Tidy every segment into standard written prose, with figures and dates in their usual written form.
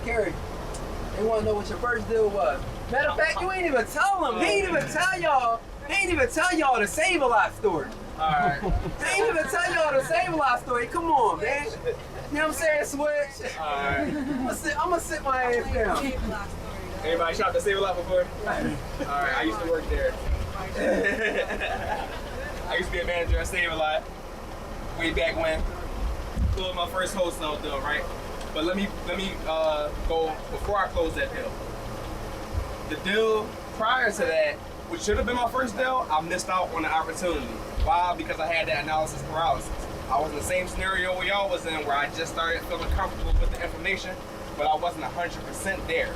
Kerry, they want to know what your first deal was. Matter of fact, you ain't even tell them. He ain't even tell y'all. He ain't even tell y'all the Save-A-Lot story. Alright. He ain't even tell y'all the Save-A-Lot story. Come on, man. You know what I'm saying, Switch? Alright. I'm gonna sit my ass down. Anybody shopped at Save-A-Lot before? Alright, I used to work there. I used to be a manager at Save-A-Lot way back when. Closed my first wholesale deal, right? But let me go before I close that deal. The deal prior to that, which should have been my first deal, I missed out on the opportunity. Why? Because I had that analysis paralysis. I was in the same scenario where y'all was in, where I just started feeling comfortable with the information, but I wasn't 100% there.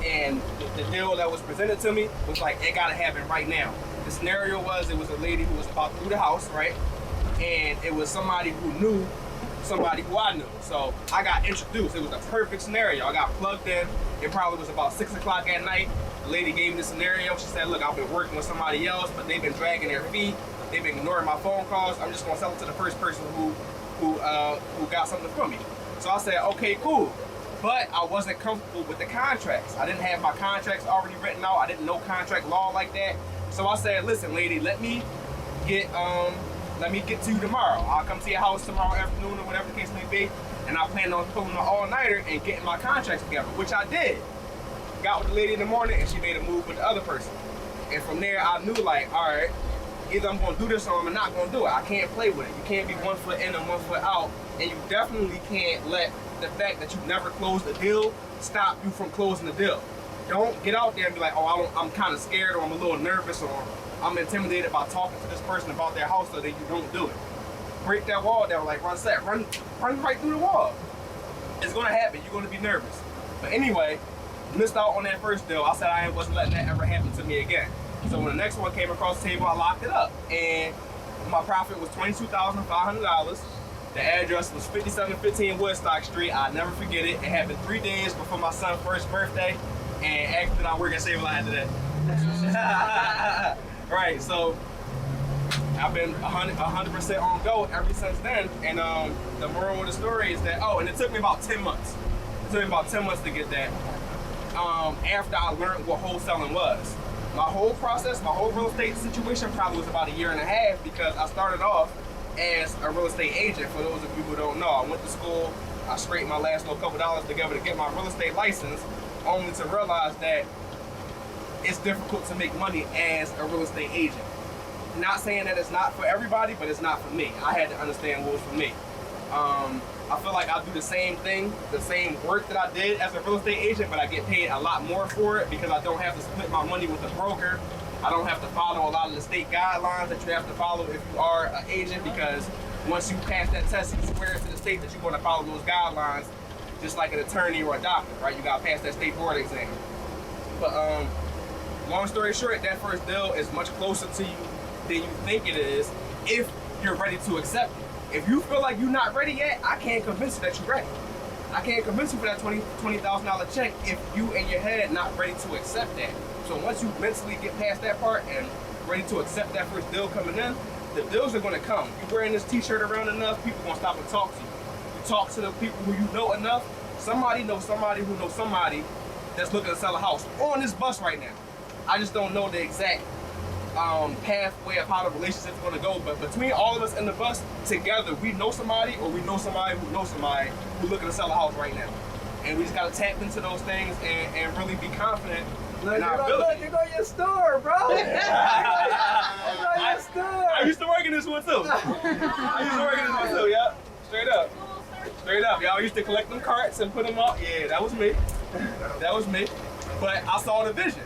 And the deal that was presented to me was like, it gotta happen right now. The scenario was, it was a lady who was about to do the house, right? And it was somebody who knew somebody who I knew. So I got introduced. It was a perfect scenario. I got plugged in. It probably was about 6 o'clock at night. The lady gave me the scenario. She said, look, I've been working with somebody else, but they've been dragging their feet. They've been ignoring my phone calls. I'm just gonna sell it to the first person who got something from me. So I said, okay, cool. But I wasn't comfortable with the contracts. I didn't have my contracts already written out. I didn't know contract law like that. So I said, listen, lady, let me get to you tomorrow. I'll come to your house tomorrow afternoon or whatever the case may be, and I plan on pulling an all-nighter and getting my contracts together, which I did. Got with the lady in the morning, and she made a move with the other person. And from there, I knew, like, all right, either I'm gonna do this or I'm not gonna do it. I can't play with it. You can't be 1 foot in and 1 foot out, and you definitely can't let the fact that you never closed a deal stop you from closing the deal. Don't get out there and be like, oh, I'm kind of scared, or I'm a little nervous, or I'm intimidated by talking to this person about their house, so that you don't do it. Break that wall down, like Ron said, run right through the wall. It's gonna happen, you're gonna be nervous. But anyway, missed out on that first deal. I said I wasn't letting that ever happen to me again. So when the next one came across the table, I locked it up. And my profit was $22,500. The address was 5715 Woodstock Street. I'll never forget it. It happened 3 days before my son's first birthday. And after that, I work at Save-A-Lot after that. Right, so I've been 100% on go ever since then. And the moral of the story is that, and it took me about 10 months. It took me about 10 months to get that. After I learned what wholesaling was. My whole process, my whole real estate situation probably was about 1.5 years, because I started off as a real estate agent. For those of you who don't know, I went to school, I scraped my last little couple dollars together to get my real estate license, only to realize that it's difficult to make money as a real estate agent. Not saying that it's not for everybody, but it's not for me. I had to understand what was for me. I feel like I do the same thing, the same work that I did as a real estate agent, but I get paid a lot more for it because I don't have to split my money with the broker. I don't have to follow a lot of the state guidelines that you have to follow if you are an agent, because once you pass that test, you swear to the state that you're going to follow those guidelines, just like an attorney or a doctor, right? You got to pass that state board exam. But long story short, that first deal is much closer to you than you think it is if you're ready to accept it. If you feel like you're not ready yet, I can't convince you that you're ready. I can't convince you for that $20,000 check if you in your head not ready to accept that. So once you mentally get past that part and ready to accept that first deal coming in, the deals are gonna come. You wearing this t-shirt around enough, people gonna stop and talk to you. You talk to the people who you know enough, somebody knows somebody who knows somebody that's looking to sell a house on this bus right now. I just don't know the exact pathway of how the relationship's gonna go, but between all of us in the bus together, we know somebody, or we know somebody who knows somebody who's looking to sell a house right now. And we just gotta tap into those things and really be confident in our ability. You go your store, bro. You go your store. I used to work in this one too. Yeah. Straight up, y'all. I used to collect them carts and put them up. Yeah, that was me. But I saw the vision.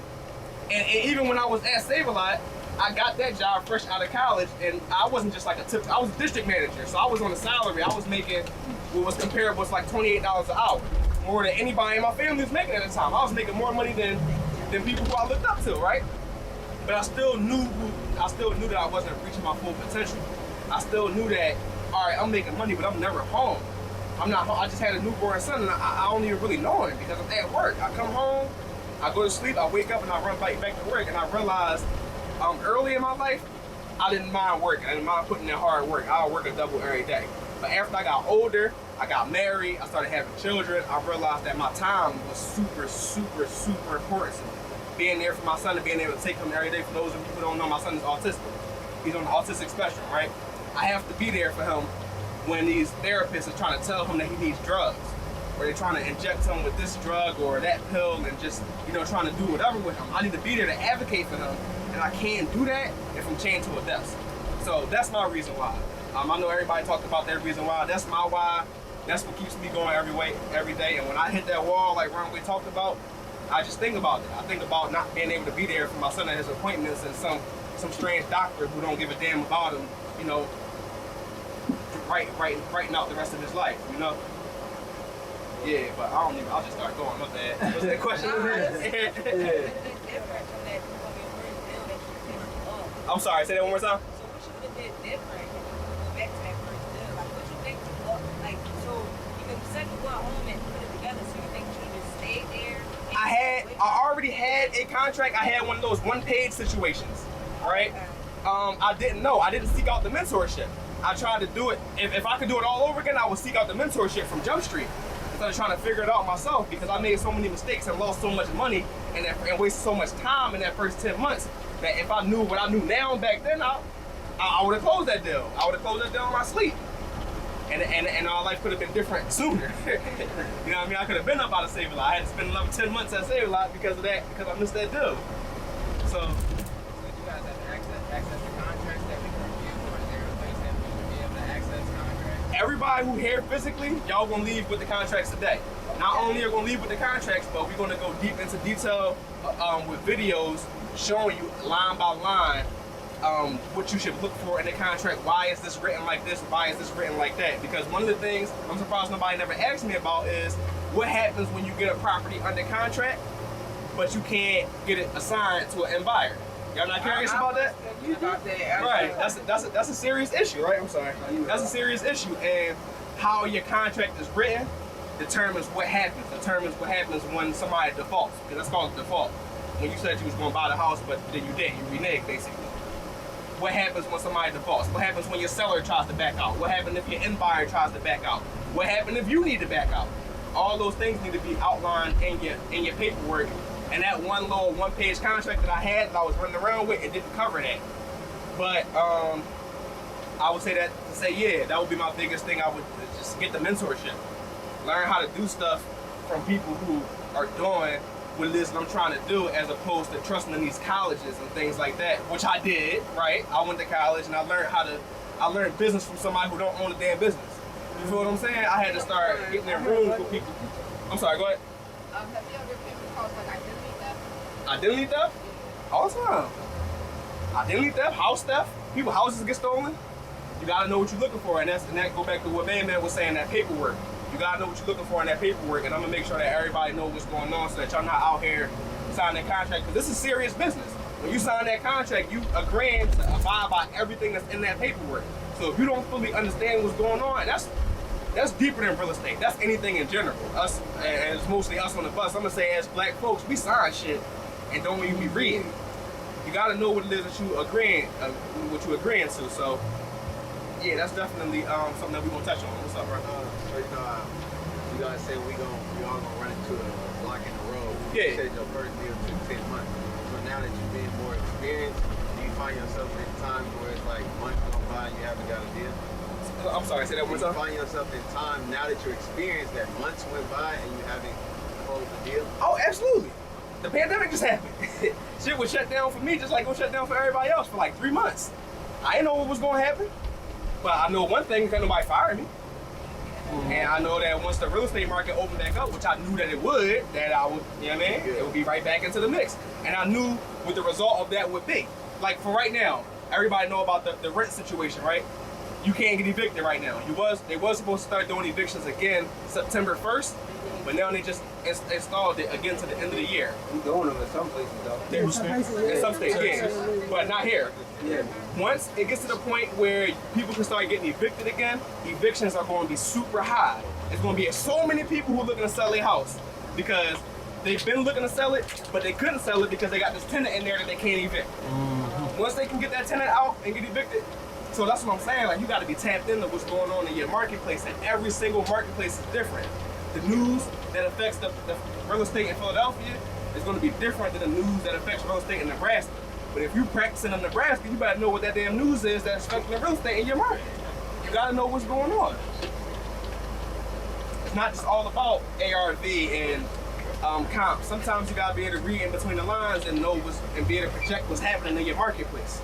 And even when I was at Save-A-Lot, I got that job fresh out of college, and I wasn't just like I was a district manager, so I was on a salary. I was making what was comparable to like $28 an hour, more than anybody in my family was making at the time. I was making more money than people who I looked up to, right? But I still knew that I wasn't reaching my full potential. I still knew that, all right, I'm making money, but I'm never home. I'm not home. I just had a newborn son, and I don't even really know him because I'm at work. I come home, I go to sleep, I wake up, and I run back to work, and I realized early in my life, I didn't mind working. I didn't mind putting in hard work. I'll work a double every day. But after I got older I got married, I started having children, I realized that my time was super, super, super important to me. Being there for my son and being able to take him every day. For those of you who don't know, my son is autistic. He's on the autistic spectrum, right? I have to be there for him when these therapists are trying to tell him that he needs drugs, or they're trying to inject him with this drug or that pill and just, you know, trying to do whatever with him. I need to be there to advocate for him, and I can't do that if I'm chained to a desk. So that's my reason why. I know everybody talked about their reason why. That's my why. That's what keeps me going every day. And when I hit that wall, like Ronway talked about, I just think about it. I think about not being able to be there for my son at his appointments and some strange doctor who don't give a damn about him, you know, writing out the rest of his life, you know? Yeah, but I'll just start going, my bad. What's that question? I'm sorry, say that one more time. So what you would have did different if you go back to that first deal? Like what you think like so because you said you went home and put it together, so you think you should have just stayed there? I already had a contract. I had one of those one-page situations, right? Okay. I didn't know. I didn't seek out the mentorship. I tried to do it. If I could do it all over again, I would seek out the mentorship from Jump Street instead of trying to figure it out myself, because I made so many mistakes and lost so much money and wasted so much time in that first 10 months that if I knew what I knew now back then, I would have closed that deal. I would have closed that deal in my sleep. And our life could have been different sooner. You know what I mean? I could have been up out of Save a Lot. I had to spend another 10 months at Save a Lot because of that, because I missed that deal. So you guys have access to contracts that we can review, or is there a place that we would be able to access contracts? everybody who here physically, y'all gonna leave with the contracts today. Not only are gonna leave with the contracts, but we're gonna go deep into detail with videos showing you line by line what you should look for in the contract. Why is this written like this? Why is this written like that? Because one of the things I'm surprised nobody never asked me about is what happens when you get a property under contract, but you can't get it assigned to an end buyer. Y'all not curious about that? Right. That's a serious issue, right? I'm sorry. That's a serious issue, and how your contract is written determines what happens. Determines what happens when somebody defaults, because that's called default. When you said you was going to buy the house, but then you didn't, you reneged basically. What happens when somebody defaults? What happens when your seller tries to back out? What happens if your end buyer tries to back out? What happens if you need to back out? All those things need to be outlined in your paperwork. And that one little one-page contract that I had that I was running around with, it didn't cover that. But I would say that to say, yeah, that would be my biggest thing. I would just get the mentorship. Learn how to do stuff from people who are doing what it is that I'm trying to do, as opposed to trusting in these colleges and things like that, which I did, right? I went to college and I learned business from somebody who don't own a damn business. You feel what I'm saying? I had to start getting in rooms with people. I'm sorry, go ahead. Have you ever came across like identity theft? Identity theft? All the time. Identity theft, house theft. People's houses get stolen. You gotta know what you're looking for, and that go back to what Man was saying, that paperwork. You gotta know what you're looking for in that paperwork, and I'm gonna make sure that everybody knows what's going on, so that y'all not out here signing that contract, because this is serious business. When you sign that contract, you agreeing to abide by everything that's in that paperwork. So if you don't fully understand what's going on, that's deeper than real estate. That's anything in general. Us, and it's mostly us on the bus. I'm gonna say, as black folks, we sign shit and don't even be reading. You gotta know what it is that you agreeing to. So yeah, that's definitely something that we gonna touch on. What's up, bro? So you guys say we all gonna run into a block in the road. Yeah. You said your first deal took 10 months. So now that you've been more experienced, do you find yourself in times where it's like months go by and you haven't got a deal? I'm sorry, say that one Do more you time. find yourself in time now that you're experienced that months went by and you haven't closed the deal? Oh, absolutely. The pandemic just happened. Shit was shut down for me just like it was shut down for everybody else for like 3 months. I didn't know what was gonna happen. But I know one thing, can't nobody fire me. And I know that once the real estate market opened back up, which I knew that it would, that I would, you know what I mean? It would be right back into the mix. And I knew what the result of that would be. Like for right now, everybody know about the rent situation, right? You can't get evicted right now. They was supposed to start doing evictions again September 1st, but now they just installed it again to the end of the year. We doing them in some places though. In some states, yeah, but not here. Yeah. Once it gets to the point where people can start getting evicted again, evictions are going to be super high. There's going to be so many people who are looking to sell their house because they've been looking to sell it, but they couldn't sell it because they got this tenant in there that they can't evict. Once they can get that tenant out and get evicted, So that's what I'm saying. Like, you got to be tapped into what's going on in your marketplace, and every single marketplace is different. The news that affects the real estate in Philadelphia is going to be different than the news that affects real estate in Nebraska. But if you practicing in Nebraska, you better know what that damn news is that's affecting the real estate in your market. You got to know what's going on. It's not just all about ARV and comp. Sometimes you got to be able to read in between the lines and know and be able to project what's happening in your marketplace.